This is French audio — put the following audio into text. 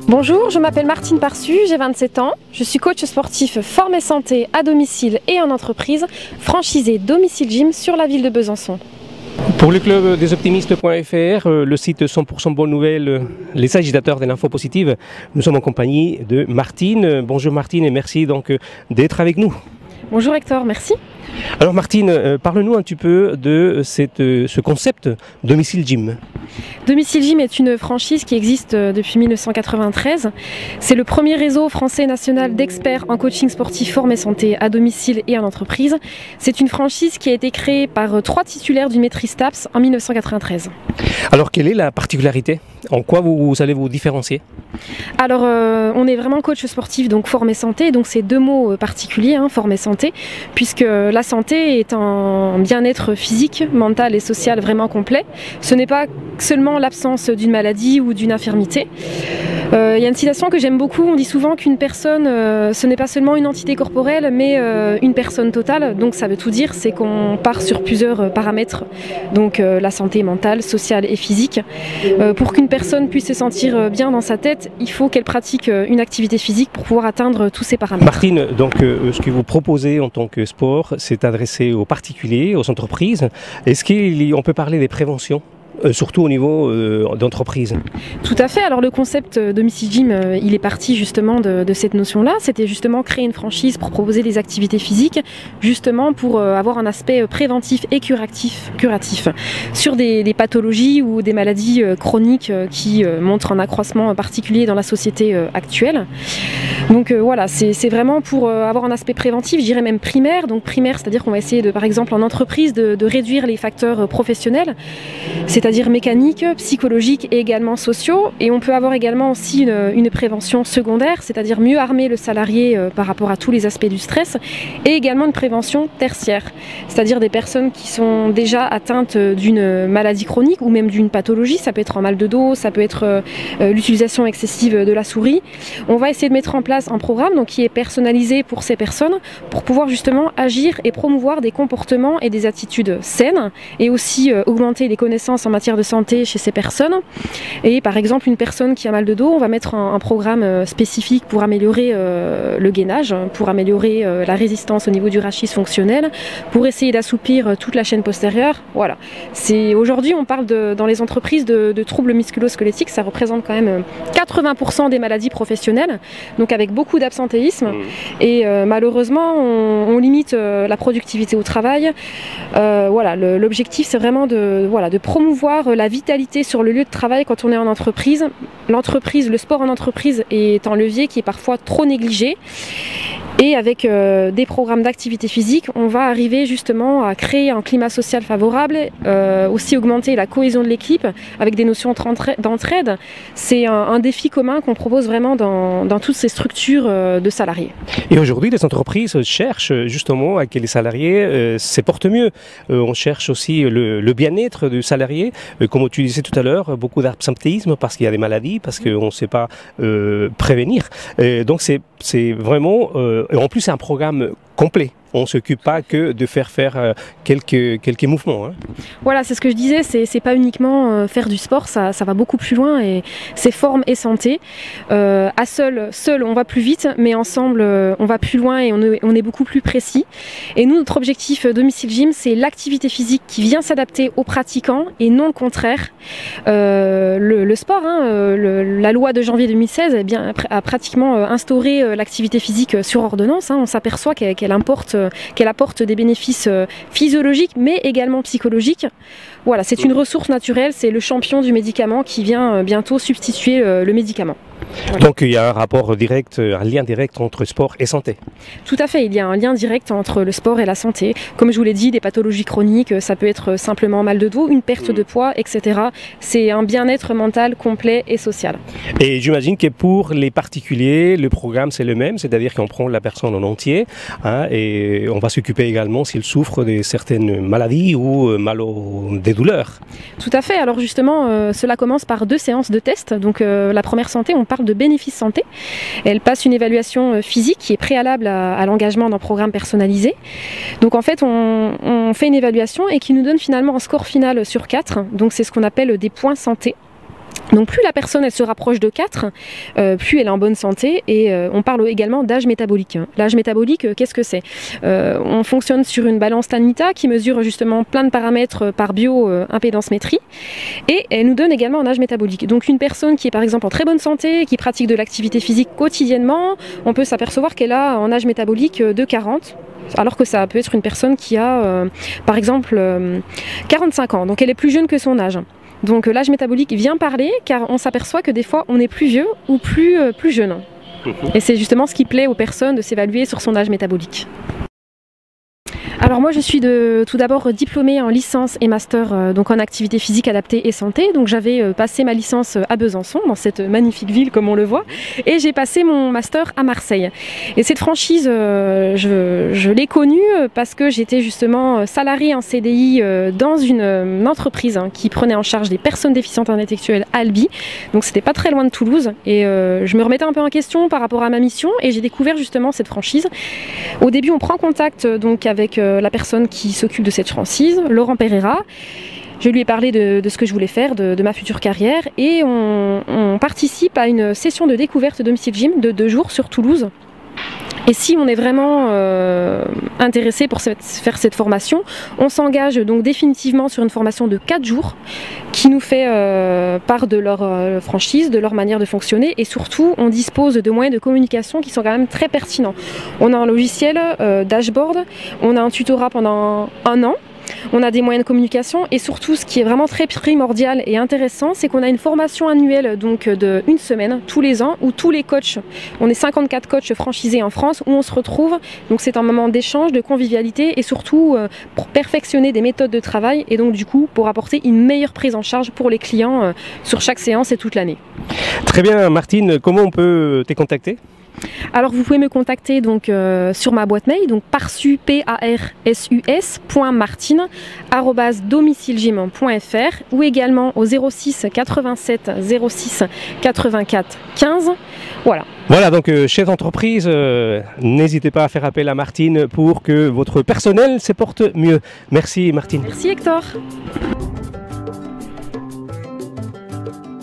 Bonjour, je m'appelle Martine Parsu, j'ai 27 ans. Je suis coach sportif Forme et Santé à domicile et en entreprise, franchisé Domicile Gym sur la ville de Besançon. Pour le club des optimistes.fr, le site 100% bonnes nouvelles, les agitateurs de l'info positive, nous sommes en compagnie de Martine. Bonjour Martine et merci donc d'être avec nous. Bonjour Hector, merci. Alors Martine, parle-nous un petit peu de ce concept Domicile Gym. Domicile Gym est une franchise qui existe depuis 1993. C'est le premier réseau français national d'experts en coaching sportif, forme et santé à domicile et en entreprise. C'est une franchise qui a été créée par 3 titulaires d'une maîtrise TAPS en 1993. Alors quelle est la particularité? En quoi vous allez vous différencier? Alors on est vraiment coach sportif, donc forme et santé, donc c'est 2 mots particuliers, forme et santé, puisque la santé est un bien-être physique, mental et social vraiment complet. Ce n'est pas seulement l'absence d'une maladie ou d'une infirmité. Il y a une citation que j'aime beaucoup, on dit souvent qu'une personne, ce n'est pas seulement une entité corporelle, mais une personne totale, donc ça veut tout dire, c'est qu'on part sur plusieurs paramètres, donc la santé mentale, sociale et physique. Pour qu'une personne puisse se sentir bien dans sa tête, il faut qu'elle pratique une activité physique pour pouvoir atteindre tous ces paramètres. Martine, donc ce que vous proposez en tant que sport, c'est adressé aux particuliers, aux entreprises. Est-ce qu'on peut parler des préventions ? Surtout au niveau d'entreprise. Tout à fait, alors le concept Domicile Gym, il est parti justement de cette notion-là, c'était justement créer une franchise pour proposer des activités physiques, justement pour avoir un aspect préventif et curatif sur des pathologies ou des maladies chroniques qui montrent un accroissement particulier dans la société actuelle. Donc voilà, c'est vraiment pour avoir un aspect préventif, je dirais même primaire, donc primaire, c'est-à-dire qu'on va essayer de, par exemple en entreprise, de réduire les facteurs professionnels, c'est-à-dire mécaniques, psychologiques et également sociaux. Et on peut avoir également aussi une prévention secondaire, c'est-à-dire mieux armer le salarié par rapport à tous les aspects du stress, et également une prévention tertiaire, c'est-à-dire des personnes qui sont déjà atteintes d'une maladie chronique ou même d'une pathologie, ça peut être un mal de dos, ça peut être l'utilisation excessive de la souris. On va essayer de mettre en place un programme donc, qui est personnalisé pour ces personnes pour pouvoir justement agir et promouvoir des comportements et des attitudes saines et aussi augmenter les connaissances en matière de santé chez ces personnes. Et par exemple une personne qui a mal de dos, on va mettre un programme spécifique pour améliorer le gainage, pour améliorer la résistance au niveau du rachis fonctionnel, pour essayer d'assouplir toute la chaîne postérieure. Voilà. Aujourd'hui on parle dans les entreprises de troubles musculo-squelettiques, ça représente quand même 80% des maladies professionnelles, donc avec beaucoup d'absentéisme et malheureusement on limite la productivité au travail. Voilà, l'objectif c'est vraiment de promouvoir la vitalité sur le lieu de travail quand on est en entreprise. Le sport en entreprise est un levier qui est parfois trop négligé. Et avec des programmes d'activité physique, on va arriver justement à créer un climat social favorable, aussi augmenter la cohésion de l'équipe avec des notions d'entraide. C'est un défi commun qu'on propose vraiment dans toutes ces structures de salariés. Et aujourd'hui, les entreprises cherchent justement à que les salariés se portent mieux. On cherche aussi le bien-être du salarié. Comme tu disais tout à l'heure, beaucoup d'absentéisme parce qu'il y a des maladies, parce qu'on ne sait pas prévenir. Donc c'est vraiment... Et en plus, c'est un programme complet. On ne s'occupe pas que de faire quelques mouvements. Voilà, c'est ce que je disais, c'est pas uniquement faire du sport, ça va beaucoup plus loin et c'est forme et santé. Seul on va plus vite, mais ensemble on va plus loin et on est beaucoup plus précis. Et nous, notre objectif Domicile Gym, c'est l'activité physique qui vient s'adapter aux pratiquants et non le contraire. Le sport, la loi de janvier 2016 a pratiquement instauré l'activité physique sur ordonnance. On s'aperçoit qu'elle apporte des bénéfices physiologiques mais également psychologiques. Voilà, c'est une ressource naturelle, c'est le champion du médicament qui vient bientôt substituer le médicament. Voilà. Donc il y a un rapport direct, un lien direct entre sport et santé. Tout à fait, il y a un lien direct entre le sport et la santé. Comme je vous l'ai dit, des pathologies chroniques, ça peut être simplement mal de dos, une perte de poids, etc. C'est un bien-être mental complet et social. Et j'imagine que pour les particuliers, le programme c'est le même, c'est-à-dire qu'on prend la personne en entier et on va s'occuper également s'il souffre de certaines maladies ou des douleurs. Tout à fait, alors justement, cela commence par 2 séances de tests. Donc la première santé, on parle de bénéfices santé. Elle passe une évaluation physique qui est préalable à l'engagement d'un programme personnalisé. Donc en fait, on fait une évaluation et qui nous donne finalement un score final sur 4. Donc c'est ce qu'on appelle des points santé. Donc plus la personne elle se rapproche de 4, plus elle est en bonne santé. Et on parle également d'âge métabolique. L'âge métabolique, qu'est-ce que c'est? On fonctionne sur une balance Tanita qui mesure justement plein de paramètres par bio-impédance-métrie, et elle nous donne également un âge métabolique. Donc une personne qui est par exemple en très bonne santé, qui pratique de l'activité physique quotidiennement, on peut s'apercevoir qu'elle a un âge métabolique de 40. Alors que ça peut être une personne qui a par exemple 45 ans, donc elle est plus jeune que son âge. Donc l'âge métabolique vient parler car on s'aperçoit que des fois on est plus vieux ou plus jeune. Et c'est justement ce qui plaît aux personnes de s'évaluer sur son âge métabolique. Alors moi je suis tout d'abord diplômée en licence et master donc en activité physique adaptée et santé. Donc j'avais passé ma licence à Besançon, dans cette magnifique ville comme on le voit, et j'ai passé mon master à Marseille. Et cette franchise, je l'ai connue parce que j'étais justement salariée en CDI dans une entreprise qui prenait en charge des personnes déficientes intellectuelles à Albi. Donc c'était pas très loin de Toulouse, et je me remettais un peu en question par rapport à ma mission, et j'ai découvert justement cette franchise. Au début on prend contact donc avec la personne qui s'occupe de cette franchise, Laurent Pereira. Je lui ai parlé de ce que je voulais faire, de ma future carrière, et on participe à une session de découverte Domicile Gym de 2 jours sur Toulouse. Et si on est vraiment intéressé pour faire cette formation, on s'engage donc définitivement sur une formation de 4 jours qui nous fait part de leur franchise, de leur manière de fonctionner, et surtout on dispose de moyens de communication qui sont quand même très pertinents. On a un logiciel dashboard, on a un tutorat pendant 1 an. On a des moyens de communication, et surtout ce qui est vraiment très primordial et intéressant, c'est qu'on a une formation annuelle donc de 1 semaine tous les ans, où tous les coachs, on est 54 coachs franchisés en France, où on se retrouve. Donc c'est un moment d'échange, de convivialité, et surtout pour perfectionner des méthodes de travail, et donc du coup pour apporter une meilleure prise en charge pour les clients sur chaque séance et toute l'année. Très bien Martine, comment on peut te contacter ? Alors vous pouvez me contacter donc sur ma boîte mail, donc parsus.martine@domicilegym.fr, ou également au 06 87 06 84 15. Voilà. Voilà, donc chers entreprises, n'hésitez pas à faire appel à Martine pour que votre personnel se porte mieux. Merci Martine. Merci Hector.